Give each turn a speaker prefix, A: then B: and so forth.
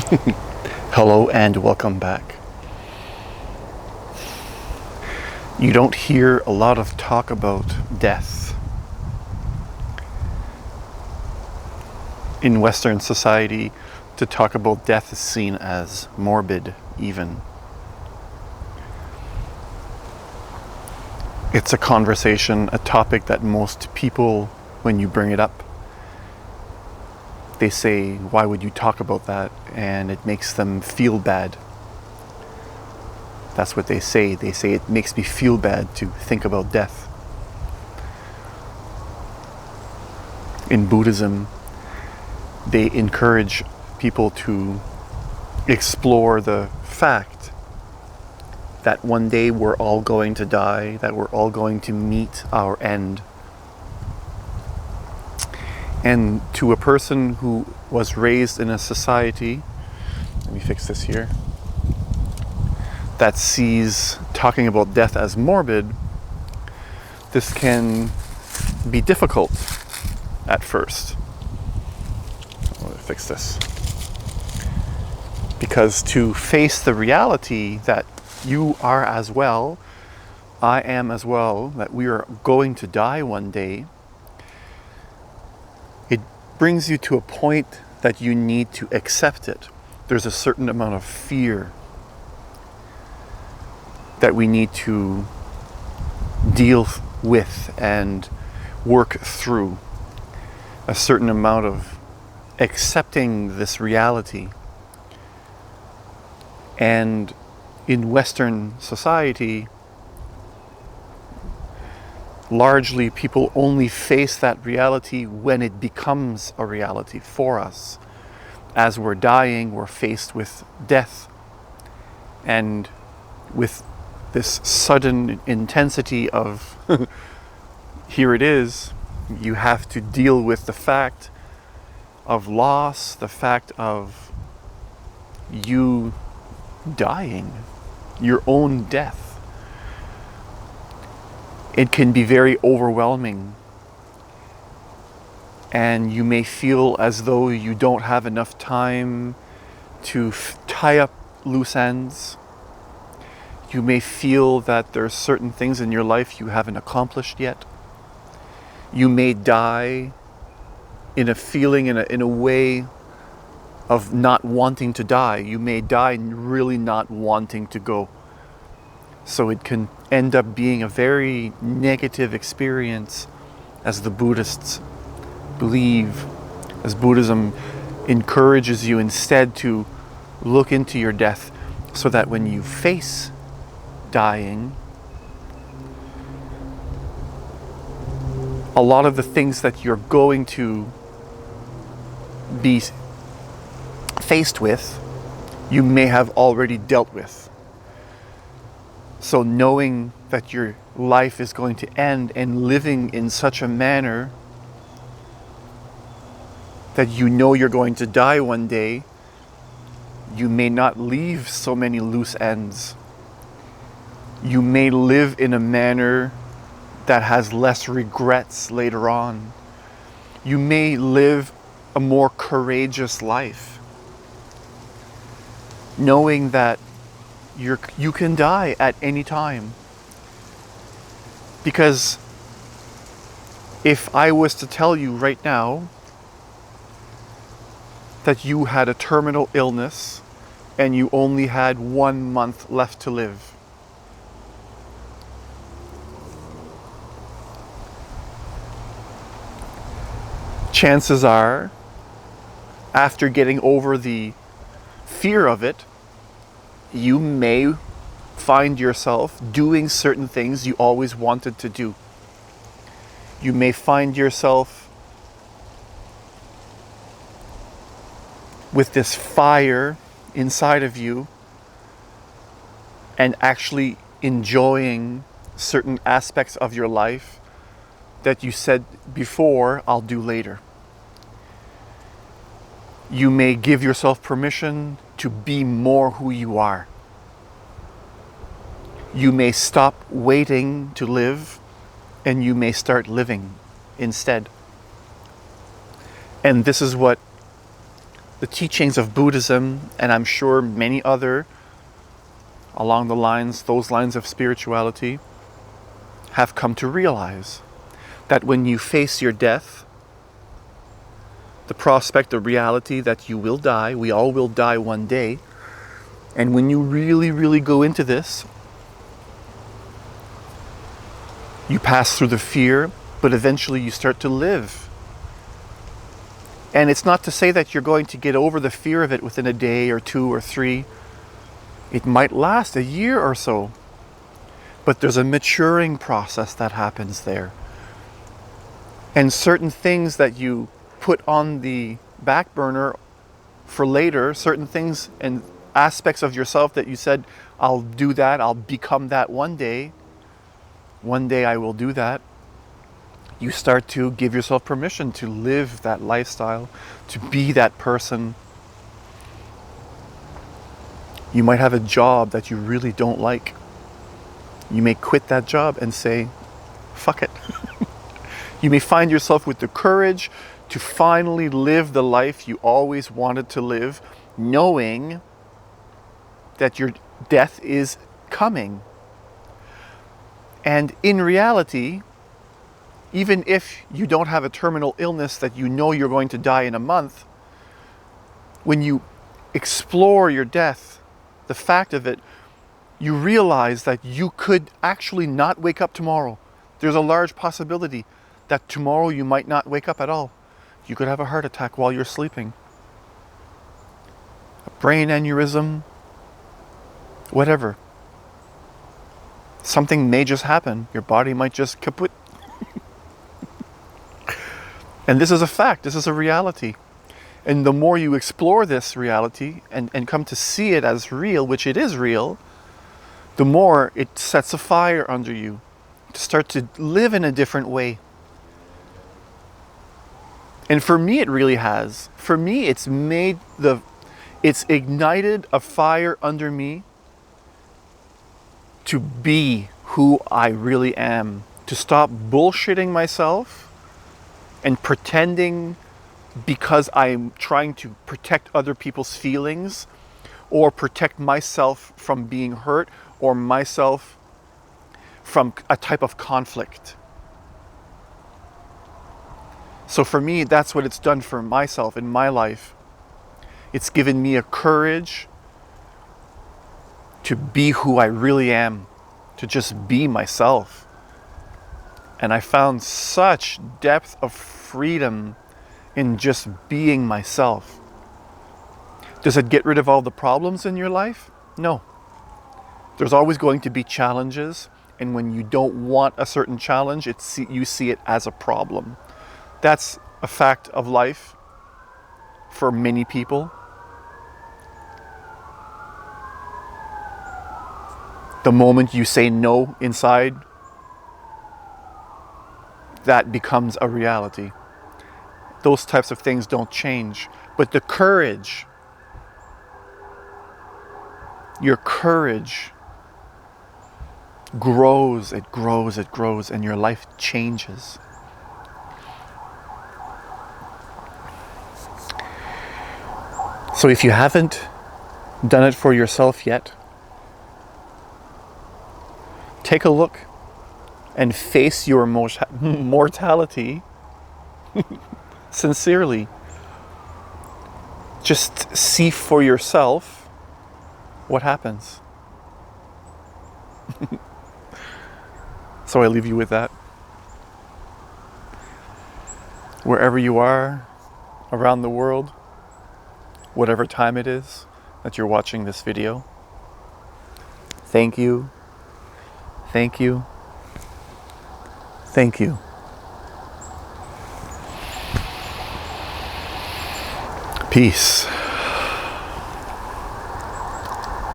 A: Hello and welcome back. You don't hear a lot of talk about death. In Western society, to talk about death is seen as morbid, even. It's a conversation, a topic that most people, when you bring it up, they say, why would you talk about that? And it makes them feel bad. That's what they say. They say it makes me feel bad to think about death. In Buddhism, they encourage people to explore the fact that one day we're all going to die, that we're all going to meet our end. And to a person who was raised in a society, let me fix this here, that sees talking about death as morbid, this can be difficult at first. Let me fix this. Because to face the reality that you are as well, I am as well, that we are going to die one day, it brings you to a point that you need to accept it. There's a certain amount of fear that we need to deal with and work through. A certain amount of accepting this reality. And in Western society, largely people only face that reality when it becomes a reality for us. As we're dying, we're faced with death. And with this sudden intensity of, here it is, you have to deal with the fact of loss, the fact of you dying, your own death. It can be very overwhelming, and you may feel as though you don't have enough time to tie up loose ends. You may feel that there are certain things in your life you haven't accomplished yet. You may die in a feeling, in a way of not wanting to die. You may die really not wanting to go. So it can end up being a very negative experience, as the Buddhists believe, as Buddhism encourages you instead to look into your death, so that when you face dying, a lot of the things that you're going to be faced with, you may have already dealt with. So knowing that your life is going to end and living in such a manner that you know you're going to die one day, you may not leave so many loose ends. You may live in a manner that has less regrets later on. You may live a more courageous life, knowing that you can die at any time. Because if I was to tell you right now that you had a terminal illness and you only had 1 month left to live, chances are, after getting over the fear of it, you may find yourself doing certain things you always wanted to do. You may find yourself with this fire inside of you and actually enjoying certain aspects of your life that you said before, I'll do later. You may give yourself permission to be more who you are. You may stop waiting to live, and you may start living instead. And this is what the teachings of Buddhism, and I'm sure many other along those lines of spirituality, have come to realize that when you face your death, the prospect of reality that you will die, we all will die one day, and when you really, really go into this, you pass through the fear, but eventually you start to live. And it's not to say that you're going to get over the fear of it within a day or 2 or 3. It might last a year or so. But there's a maturing process that happens there. And certain things that you put on the back burner for later, certain things and aspects of yourself that you said, I'll do that, I'll become that one day I will do that. You start to give yourself permission to live that lifestyle, to be that person. You might have a job that you really don't like. You may quit that job and say, fuck it. You may find yourself with the courage to finally live the life you always wanted to live, knowing that your death is coming. And in reality, even if you don't have a terminal illness that you know you're going to die in a month, when you explore your death, the fact of it, you realize that you could actually not wake up tomorrow. There's a large possibility that tomorrow you might not wake up at all. You could have a heart attack while you're sleeping, a brain aneurysm, whatever. Something may just happen. Your body might just kaput. And this is a fact. This is a reality. And the more you explore this reality and come to see it as real, which it is real, the more it sets a fire under you to start to live in a different way. And for me, it really has. For me, it's ignited a fire under me to be who I really am, to stop bullshitting myself and pretending because I'm trying to protect other people's feelings or protect myself from being hurt or myself from a type of conflict. So for me, that's what it's done for myself in my life. It's given me a courage to be who I really am, to just be myself. And I found such depth of freedom in just being myself. Does it get rid of all the problems in your life? No. There's always going to be challenges, and when you don't want a certain challenge, you see it as a problem. That's a fact of life for many people. The moment you say no inside, that becomes a reality. Those types of things don't change. But the courage, your courage grows, it grows, it grows, and your life changes. So if you haven't done it for yourself yet, take a look and face your mortality sincerely. Just see for yourself what happens. So I leave you with that. Wherever you are around the world, whatever time it is that you're watching this video, thank you. Thank you. Thank you. Peace.